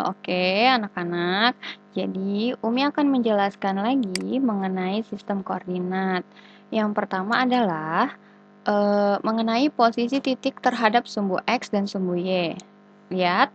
Oke, anak-anak. Jadi, Umi akan menjelaskan lagi mengenai sistem koordinat. Yang pertama adalah mengenai posisi titik terhadap sumbu X dan sumbu Y. Lihat,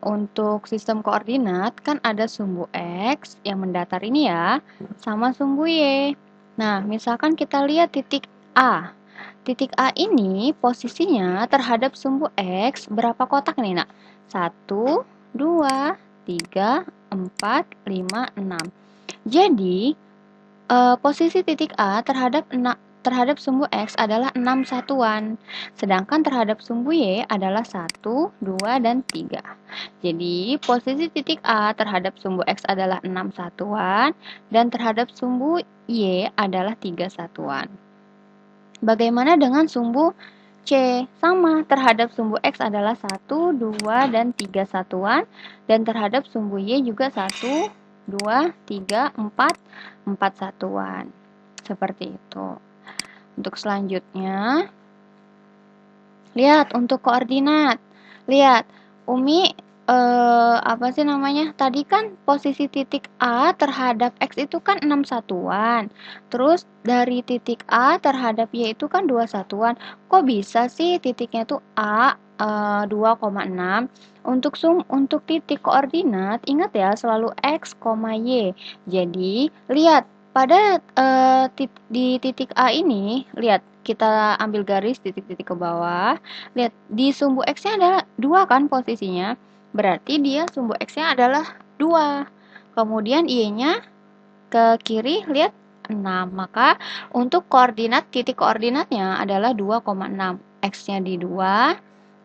untuk sistem koordinat kan ada sumbu X yang mendatar ini ya, sama sumbu Y. Nah, misalkan kita lihat titik A. Titik A ini posisinya terhadap sumbu X berapa kotak nih, Nak? 1, 2, 3, 4, 5, 6. Jadi, posisi titik A terhadap sumbu X adalah 6 satuan, sedangkan terhadap sumbu Y adalah 1, 2, dan 3. Jadi, posisi titik A terhadap sumbu X adalah 6 satuan, dan terhadap sumbu Y adalah 3 satuan. Bagaimana dengan sumbu C? Sama, terhadap sumbu X adalah 1, 2, dan 3 satuan, dan terhadap sumbu Y juga 1, 2, 3, 4 satuan. Seperti itu. Untuk selanjutnya, lihat untuk koordinat. Lihat, Umi apa sih namanya? Tadi kan posisi titik A terhadap X itu kan 6 satuan. Terus dari titik A terhadap Y itu kan 2 satuan. Kok bisa sih titiknya itu A 2,6? Untuk titik koordinat, ingat ya selalu X, Y. Jadi, lihat pada di titik A ini, lihat kita ambil garis titik-titik ke bawah. Lihat di sumbu X-nya ada 2 kan posisinya. Berarti dia sumbu X-nya adalah 2. Kemudian Y-nya ke kiri, lihat 6. Maka untuk titik koordinatnya adalah 2,6. X-nya di 2,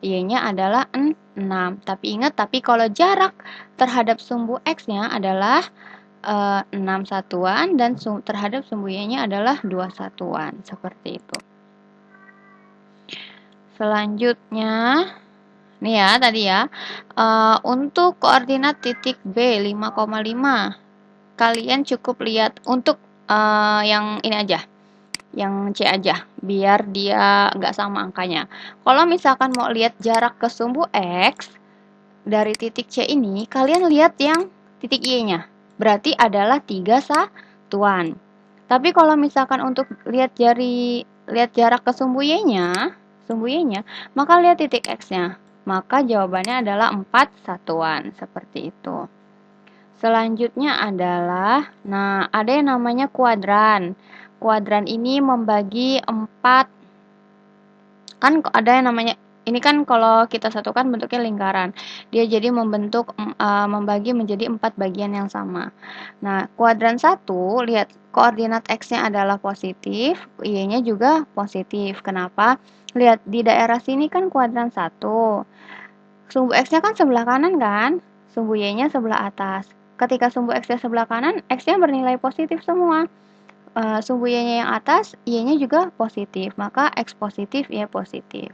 Y-nya adalah 6. Tapi ingat, kalau jarak terhadap sumbu X-nya adalah 6 satuan dan terhadap sumbu Y-nya adalah 2 satuan. Seperti itu. Selanjutnya, nih ya tadi ya, untuk koordinat titik B 5,5, kalian cukup lihat untuk yang ini aja, yang C aja, biar dia nggak sama angkanya. Kalau misalkan mau lihat jarak ke sumbu X dari titik C ini, kalian lihat yang titik Y-nya, berarti adalah 3 satuan. Tapi kalau misalkan untuk lihat jarak ke sumbu Y-nya, maka lihat titik X-nya. Maka jawabannya adalah 4 satuan, seperti itu. Selanjutnya adalah, nah ada yang namanya kuadran. Kuadran ini membagi 4, kan ada yang namanya, ini kan kalau kita satukan bentuknya lingkaran. Dia jadi membagi menjadi 4 bagian yang sama. Nah, kuadran 1, lihat koordinat X-nya adalah positif, Y-nya juga positif. Kenapa? Lihat, di daerah sini kan kuadran 1. Sumbu X-nya kan sebelah kanan kan? Sumbu Y-nya sebelah atas. Ketika sumbu X-nya sebelah kanan, X-nya bernilai positif semua. Sumbu Y-nya yang atas, Y-nya juga positif. Maka X positif, Y positif.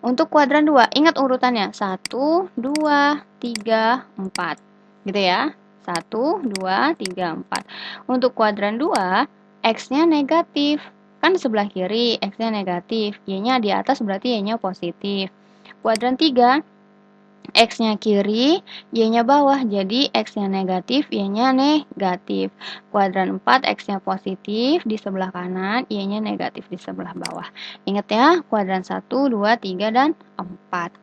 Untuk kuadran 2, ingat urutannya. 1, 2, 3, 4. Gitu ya. 1, 2, 3, 4. Untuk kuadran 2, X-nya negatif. Kan sebelah kiri, X-nya negatif. Y-nya di atas berarti Y-nya positif. Kuadran 3, X-nya kiri, Y-nya bawah. Jadi X-nya negatif, Y-nya negatif. Kuadran 4, X-nya positif di sebelah kanan, Y-nya negatif di sebelah bawah. Ingat ya, kuadran 1, 2, 3, dan 4.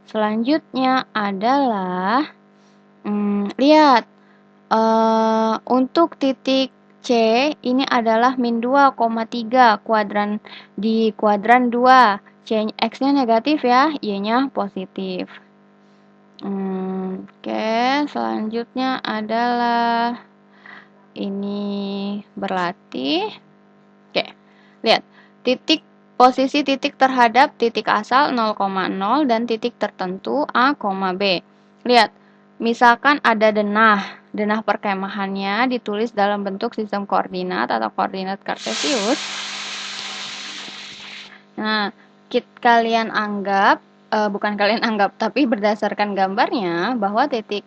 Selanjutnya adalah, lihat, untuk titik C, ini adalah min 2,3 di kuadran 2. X-nya negatif ya, Y-nya positif. Oke, selanjutnya adalah ini berlatih. Oke, lihat titik posisi titik terhadap titik asal 0,0 dan titik tertentu A, B. Lihat, misalkan ada denah perkemahannya ditulis dalam bentuk sistem koordinat atau koordinat kartesius. Nah, kalian anggap, bukan kalian anggap, tapi berdasarkan gambarnya bahwa titik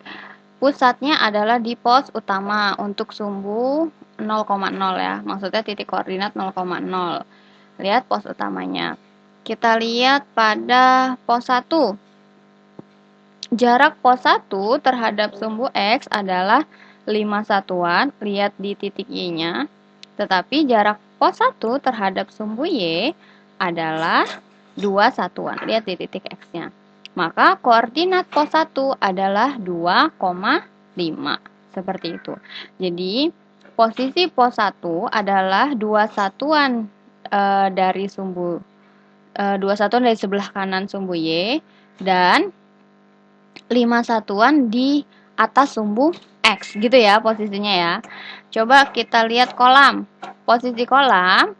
pusatnya adalah di pos utama untuk sumbu 0,0 ya. Maksudnya titik koordinat 0,0. Lihat pos utamanya. Kita lihat pada pos 1. jarak pos 1 terhadap sumbu X adalah 5 satuan, lihat di titik Y-nya. Tetapi jarak pos 1 terhadap sumbu Y adalah 2 satuan, lihat di titik X-nya. Maka koordinat pos 1 adalah 2,5. Seperti itu. Jadi, posisi pos 1 adalah 2 satuan dari sumbu 2 satuan dari sebelah kanan sumbu Y dan 5 satuan di atas sumbu X gitu ya posisinya ya. Coba kita lihat kolam. Posisi kolam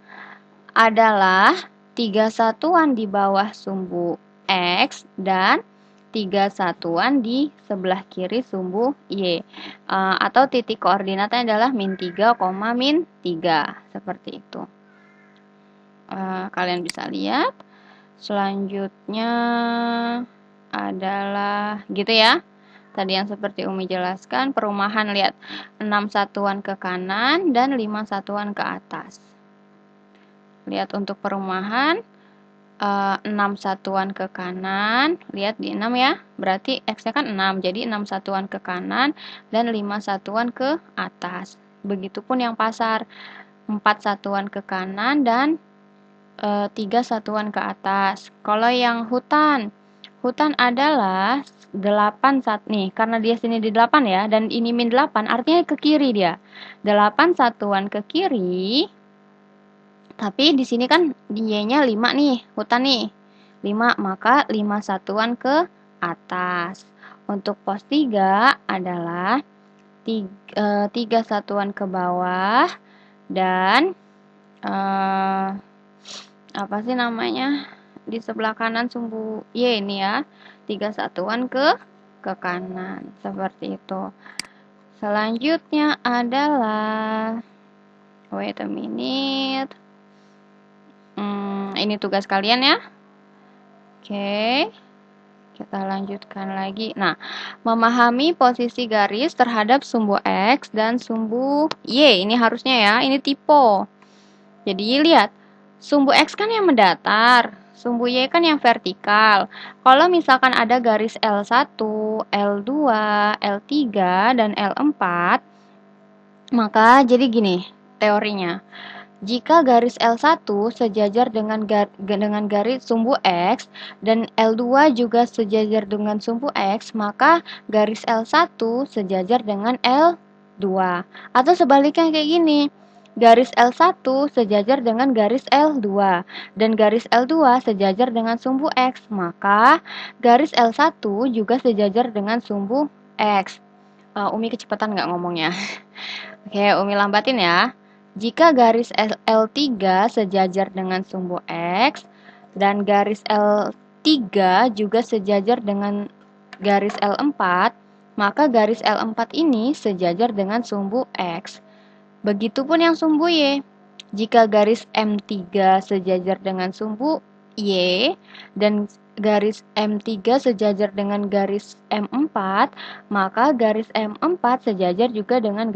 adalah 3 satuan di bawah sumbu X dan 3 satuan di sebelah kiri sumbu Y. Atau titik koordinatnya adalah min 3, min 3. Seperti itu. Kalian bisa lihat. Selanjutnya adalah gitu ya. Tadi yang seperti Umi jelaskan, perumahan lihat 6 satuan ke kanan dan 5 satuan ke atas. Lihat untuk perumahan 6 satuan ke kanan, lihat di 6 ya. Berarti X-nya kan 6, jadi 6 satuan ke kanan dan 5 satuan ke atas. Begitupun yang pasar 4 satuan ke kanan dan 3 satuan ke atas. Kalau yang hutan adalah 8 nih, karena dia sini di 8 ya, dan ini min 8, artinya ke kiri dia. 8 satuan ke kiri, tapi di sini kan Y-nya 5 nih, hutan nih. 5, maka 5 satuan ke atas. Untuk pos 3 adalah 3 satuan ke bawah, dan apa sih namanya? Di sebelah kanan sumbu Y ini ya. 3 satuan ke kanan. Seperti itu. Selanjutnya adalah wait a minute. Ini tugas kalian ya. Oke. Kita lanjutkan lagi. Nah, memahami posisi garis terhadap sumbu X dan sumbu Y. Ini harusnya ya. Ini tipe. Jadi lihat. Sumbu X kan yang mendatar. Sumbu Y kan yang vertikal. Kalau misalkan ada garis L1, L2, L3, dan L4, maka jadi gini teorinya. Jika garis L1 sejajar dengan garis sumbu X dan L2 juga sejajar dengan sumbu X, maka garis L1 sejajar dengan L2. Atau sebaliknya kayak gini. Garis L1 sejajar dengan garis L2 dan garis L2 sejajar dengan sumbu X, maka garis L1 juga sejajar dengan sumbu X. Umi kecepatan nggak ngomongnya? Oke, Umi lambatin ya. Jika garis L3 sejajar dengan sumbu X dan garis L3 juga sejajar dengan garis L4, maka garis L4 ini sejajar dengan sumbu X. Begitupun yang sumbu Y. Jika garis M3 sejajar dengan sumbu Y dan garis M3 sejajar dengan garis M4, maka garis M4 sejajar juga dengan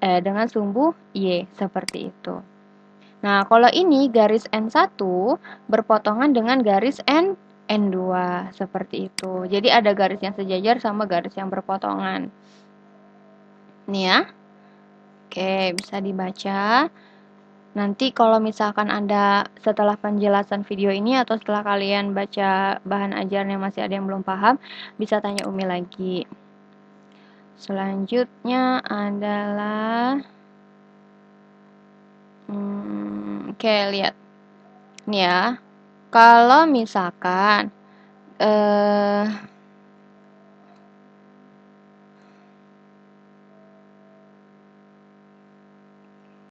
dengan sumbu Y, seperti itu. Nah, kalau ini garis N1 berpotongan dengan garis N2, seperti itu. Jadi ada garis yang sejajar sama garis yang berpotongan. Nih ya. Oke, bisa dibaca. Nanti kalau misalkan Anda setelah penjelasan video ini atau setelah kalian baca bahan ajaran yang masih ada yang belum paham, bisa tanya Umi lagi. Selanjutnya adalah oke, lihat. Nih ya. Kalau misalkan